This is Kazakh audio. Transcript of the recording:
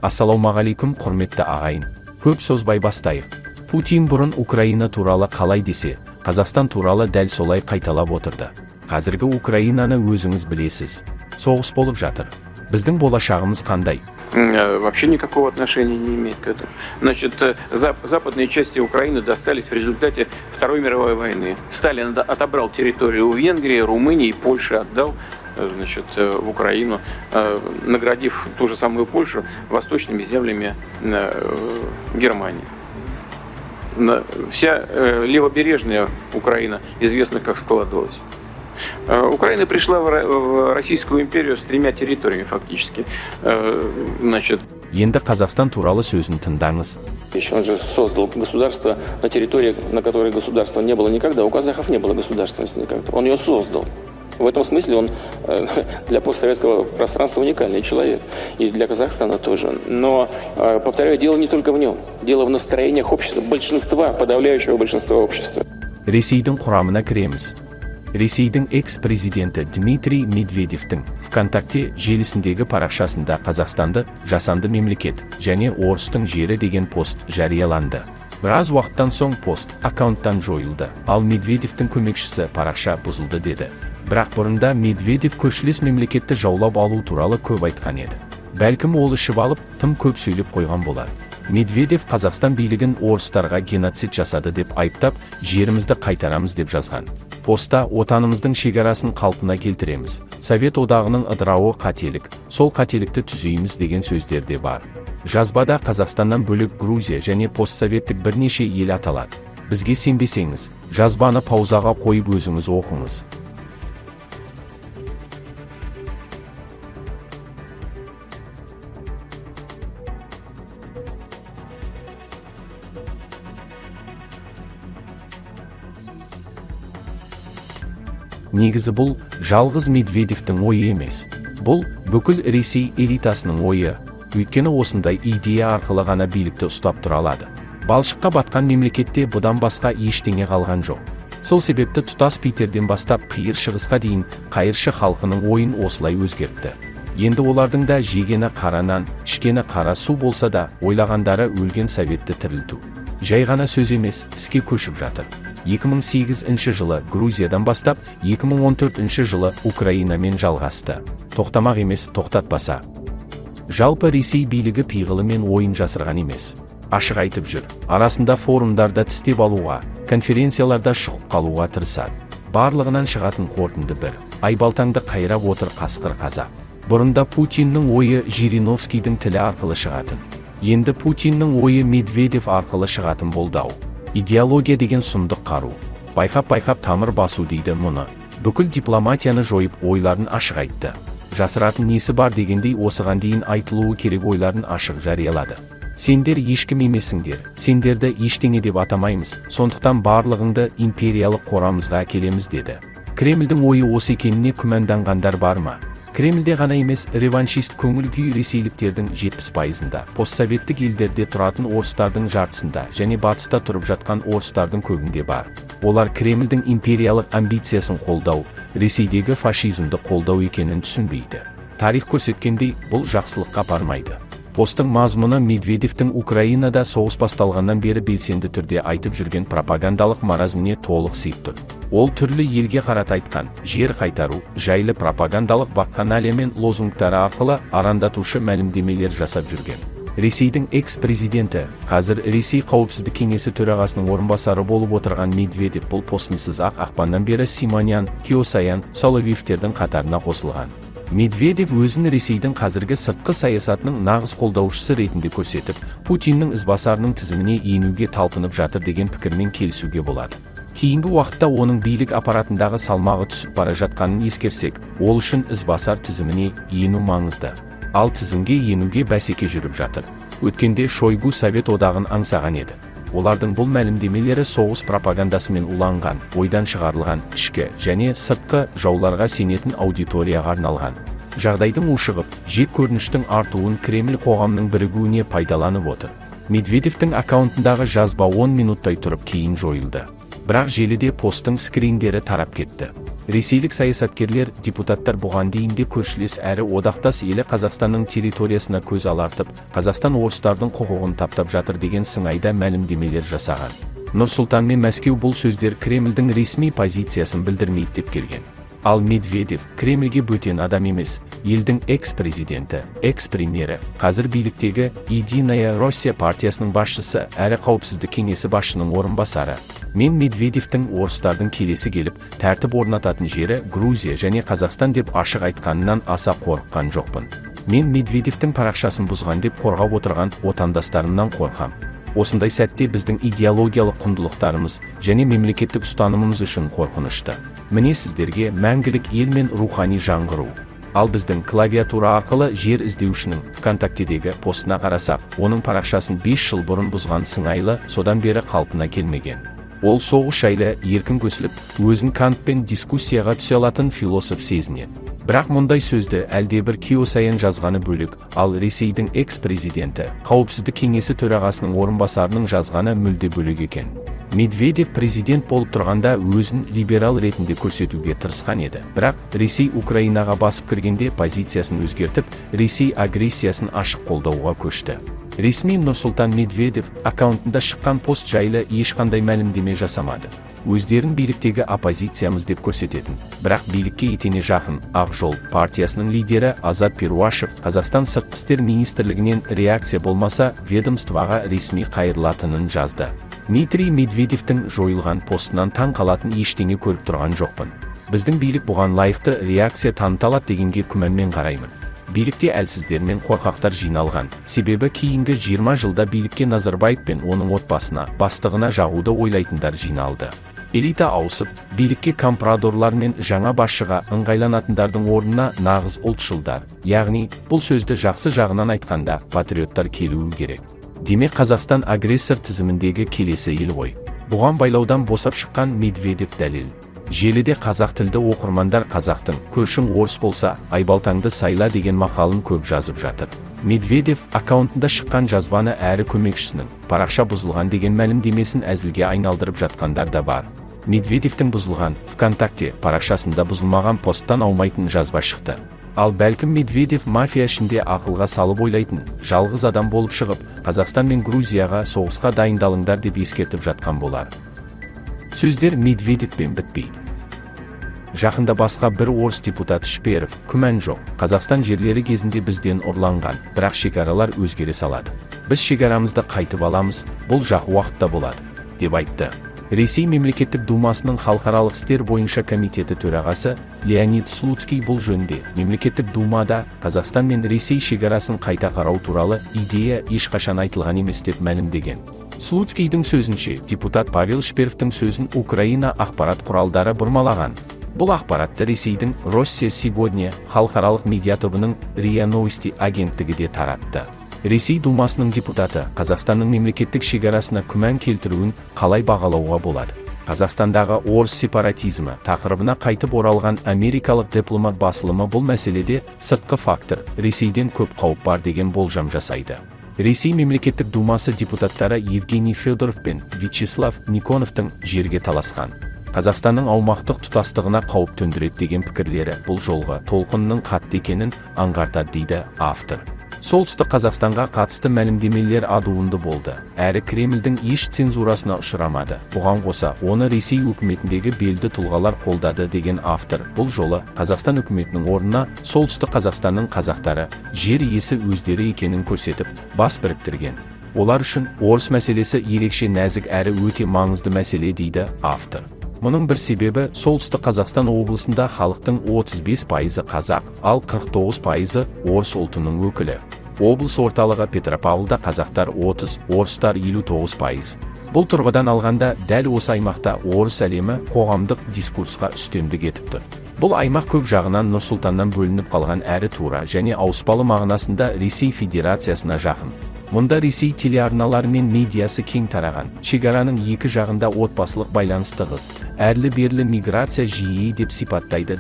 Ассалаумағалейкум құрметті ағайын. Көп созбай бастайық. Путин бұрын Украина туралы қалай десе, Қазақстан туралы дәл солай қайталап отырды. Қазіргі Украинаны өзіңіз білесіз. Соғыс болып жатыр. Біздің болашағымыз қандай? Вообще никакого отношения не имеет к этому. Значит, западные части Украины достались в результате Второй мировой войны. Сталин отобрал территорию у Венгрии, Румынии и Польши, отдал, значит, в Украину, наградив ту же самую Польшу восточными землями Германии. Вся левобережная Украина известна, как складывалась. Украина пришла в Российскую империю с 3 территориями фактически. Значит, Енді Қазақстан туралы сөзін тыңдаңыз. Он же создал государство на территории, на которой государства не было никогда. У казахов не было государственности никогда. Он ее создал. В этом смысле он для постсоветского пространства уникальный человек. И для Казахстана тоже. Но, повторяю, дело не только в нем. Дело в настроениях общества, большинства, подавляющего большинства общества. Ресейдің құрамына кіреміз. Ресейдің экс-президенті Дмитрий Медведевтің ВКонтакте желісіндегі парақшасында Қазақстанды жасанды мемлекет және орыстың жері деген пост жарияланды. Біраз уақыттан соң пост аккаунттан жойылды, ал Медведевтің көмекшісі парақша бұзылды деді. Бірақ бұрында Медведев көршілес мемлекетті жаулап алу туралы көп айтқан еді. Бәлкім ол ішіп алып, тым көп сөйлеп қойған болар. Медведев Қазақстан билігін орыстарға геноцид жасады деп айыптап, жерімізді қайтарамыз деп жазған. Поста отанымыздың шекарасын қалпына келтіреміз. Совет одағының ыдырауы қателік, сол қателікті түзейміз деген сөздер де бар. Жазбада Қазақстаннан бөлек Грузия және постсоветтік бірнеше ел аталады. Бізге сенбесеңіз, жазбаны паузаға қойып өзіңіз оқыңыз. Негізі бұл жалғыз Медведевтің ойы емес. Бұл бүкіл Ресей элитасының ойы. Өйткені осындай идея арқылы ғана билікті ұстап тұра алады. Балшыққа батқан мемлекетте бұдан басқа ештеңе қалған жоқ. Сол себепті тұтас Питерден бастап қиыр шығысқа дейін қайыршы халқының ойын осылай өзгертті. Енді олардың да жегені қара нан, ішкені қара су болса да, ойлағандары өлген советті тірілту. Жай ғана сөз емес, іске көшіп жатыр. 2008 жылы Грузиядан бастап, 2014 жылы Украинамен жалғасты. Тоқтамақ емес, тоқтатпаса. Жалпы Ресей билігі пиғылымен ойын жасырған емес. Ашық айтып жүр. Арасында форумдарда тістеп алуға, конференцияларда шығып қалуға тырысады. Барлығынан шығатын қорытынды бір. Айбалтаңды қайрап отыр қасқыр қазақ. Бұрында Путиннің ойы Жириновскийдің тілі арқылы шығатын. Енді Путиннің ойы Медведев арқылы шығатын болды. Идеология деген сұмдық қару. Байқап тамыр басу дейді мұны. Бүкіл дипломатияны жойып ойларын ашық айтты. Жасыратын несі бар дегендей осыған дейін айтылуы керек ойларын ашық жариялады. Сендер ешкім емессіңдер, сендерді ештеңе деп атамаймыз, сондықтан барлығыңды империялық қорамызға әкелеміз деді. Кремльдің ойы осы екеніне күмәнданғандар бар ма? Кремльде ғана емес, реваншист көңіл күй ресейліктердің 70%-ында, постсоветтік елдерде тұратын орыстардың жартысында және батыста тұрып жатқан орыстардың көбінде бар. Олар Кремльдің империялық амбициясын қолдау, Ресейдегі фашизмді қолдау екенін түсінбейді. Тарих көрсеткендей, бұл жақсылыққа апармайды. Посттың мазмұны Медведевтің Украинада соғыс басталғаннан бері белсенді түрде айтып жүрген пропагандалық маразміне толық сыйып тұр. Ол түрлі елге қарата айтқан, жер қайтару, жайлы пропагандалық баққан әлемен лозунгтары арқылы арандатушы мәлімдемелер жасап жүрген. Ресейдің экс-президенті, қазір Ресей қауіпсіздік кеңесі төрағасының орынбасары болып отырған Медведев бұл постынсыз ақпаннан бері Симонян, Киосаян, Соловьевтердің қатарына қосылған. Медведев өзін Ресейдің қазіргі сыртқы саясатының нағыз қолдаушысы ретінде көрсетіп, Путиннің ізбасарының тізіміне енуге талпынып жатыр деген пікірмен келісуге болады. Кейінгі уақытта оның билік аппаратындағы салмағы түсіп бара жатқанын ескерсек, ол үшін ізбасар тізіміне ену маңызды. Ал тізімге енуге бәсеке жүріп жатыр. Өткенде Шойгу Совет одағын аңсаған еді. Олардың бұл мәлімдемелері соғыс пропагандасымен уланған, ойдан шығарылған, ішкі және сыртқы жауларға сенетін аудиторияға арналған. Жағдайдың ушығып, жек көрініштің артуын Кремль қоғамның бірігуіне пайдаланып отыр. Медведевтің аккаунтындағы жазба 10 минуттай тұрып кейін жойылды. Бірақ желіде посттың скриндері тарап кетті. Ресейлік саясаткерлер, депутаттар бұған дейін де көршілес әрі одақтас елі Қазақстанның территориясына көз алартып, Қазақстан орыстардың құқығын таптап жатыр деген сыңайда мәлімдемелер жасаған. Нұр-Сұлтан мен Мәскеу бұл сөздер Кремльдің ресми позициясын білдірмейді деп келген. Ал Медведев Кремльге бөтен адам емес, елдің экс-президенті, экс-премьері, қазір биліктегі Единая Россия партиясының басшысы әрі қауіпсіздік кеңесі басшының орынбасары. Мен Медведевтің орыстардың келесі келіп, тәртіп орнататын жері Грузия және Қазақстан деп ашық айтқанынан аса қорыққан жоқпын. Мен Медведевтің парақшасын бұзған деп қорғап отырған отандастарымнан қорқам. Осындай сәтте біздің идеологиялық құндылықтарымыз және мемлекеттік ұстанымымыз үшін қорқынышты. Міне сіздерге мәңгілік ел мен рухани жаңғыру. Ал біздің клавиатура арқылы жер іздеушінің ВКонтактедегі постына қарасақ, оның парақшасын 5 жыл бұрын бұзған сыңайлы, содан бері қалпына келмеген. Ол соғыс жайлы еркін көсіліп, өзін Кантпен дискуссияға түсе алатын философ сезінеді. Бірақ мұндай сөзді әлдебір Киосаян жазғаны бөлек, ал Ресейдің экс-президенті, қауіпсіздік кеңесі төрағасының орынбасарының жазғаны мүлде бөлек екен. Медведев президент болып тұрғанда өзін либерал ретінде көрсетуге тырысқан еді. Бірақ Ресей Украинаға басып кіргенде позициясын өзгертіп, Ресей агрессиясын ашық қолдауға көшті. Ресми Нұрсұлтан Медведев аккаунтында шыққан пост жайлы ешқандай мәлімдеме жасамады. Өздерін биліктегі оппозициямыз деп көрсететін, бірақ билікке етене жақын Ақ Жол партиясының лидері Азат Перуашев Қазақстан сыртқы істер министрлігінен реакция болмаса ведомствоға ресми қайырылатынын жазды. Дмитрий Медведевтің жойылған постынан таң қалатын ештеңе көріп тұрған жоқпын. Біздің билік бұған лайықты реакция таныталады дегенге күмәнмен қараймын. Билікте әлсіздер мен қорқақтар жиналған, себебі кейінгі 20 жылда билікке Назарбаев пен оның отбасына, бастығына жағуды ойлайтындар жиналды. Элита ауысып, билікке компрадорлар мен жаңа басшыға ыңғайланатындардың орнына нағыз ұлтшылдар, яғни бұл сөзді жақсы жағынан айтқанда патриоттар келуі керек. Демек Қазақстан агрессор тізіміндегі келесі ел ғой. Бұған байлаудан босап шыққан Медведев дәлел. Желіде қазақ тілді оқырмандар қазақтың көршің орыс болса, айбалтаңды сайла деген мақалын көп жазып жатыр. Медведев аккаунтында шыққан жазбаны әрі көмекшісінің парақша бұзылған деген мәлімдемесін әзілге айналдырып жатқандар да бар. Медведевтің бұзылған ВКонтакте парақшасында бұзылмаған посттан аумайтын жазба шықты. Ал бәлкім Медведев мафия ішінде ақылға салып ойлайтын, жалғыз адам болып шығып, Қазақстан мен Грузияға соғысқа дайындалыңдар деп ескертіп жатқан болар. Сөздер Медведевпен бітпейді. Жақында басқа бір орыс депутат Шперов, күмән жоқ, Қазақстан жерлері кезінде бізден ұрланған, бірақ шекаралар өзгере салады. Біз шекарамызды қайтып аламыз, бұл жақсы уақытта болады, деп айтты. Ресей мемлекеттік думасының халықаралық істер бойынша комитеті төрағасы Леонид Слуцкий бұл жөнде мемлекеттік думада Қазақстан мен Ресей шекарасын қайта қарау туралы идея ешқашан айтылған емес деп мәлімдеген. Слуцкийдің сөзінше, депутат Павел Шперовтың сөзін Украина ақпарат құралдары бұрмалаған. Бұл ақпаратты Ресейдің Россия сегодня халықаралық медиа тобының РИА Новости агенттігі де таратты. Ресей думасының депутаты Қазақстанның мемлекеттік шекарасына күмән келтіруін қалай бағалауға болады? Қазақстандағы орыс сепаратизмі тақырыбына қайтып оралған америкалық дипломат басылымы бұл мәселеде сыртқы фактор Ресейден көп қауіп бар деген болжам жасайды. Ресей мемлекеттік думасы депутаттары Евгений Федоров пен Вячеслав Никоновтың жерге таласқан. Қазақстанның аумақтық тұтастығына қауіп төндіреді деген пікірлері бұл жолғы толқынның қатты екенін аңғартады дейді автор. Солтүстік Қазақстанға қатысты мәлімдемелер адуынды болды, әрі Кремльдің еш цензурасына ұшырамады. Бұған қоса, оны Ресей үкіметіндегі белді тұлғалар қолдады деген автор. Бұл жолы Қазақстан үкіметінің орнына Солтүстік Қазақстанның қазақтары жер иесі өздері екенін көрсетіп, бас біріктірген. Олар үшін орыс мәселесі ерекше нәзік әрі өте маңызды мәселе дейді автор. Мұның бір себебі Солтүстік Қазақстан облысында халықтың 35% қазақ, ал 49% орыс ұлтының өкілі. Облыс орталығы Петропавлда қазақтар 30, орыстар 59%. Бұл тұрғыдан алғанда дәл осы аймақта орыс әлемі қоғамдық дискурсқа үстемдік етіп тұр. Бұл аймақ көп жағынан Нұр-Сұлтаннан бөлініп қалған әрі тура және ауыспалы мағынасында Ресей Федерациясына жақын. Мұнда Ресей телеарналары мен медиасы кең тараған. Шекараның екі жағында отбасылық байланыс тығыз, әрлі-берлі миграция жиі деп сипаттайды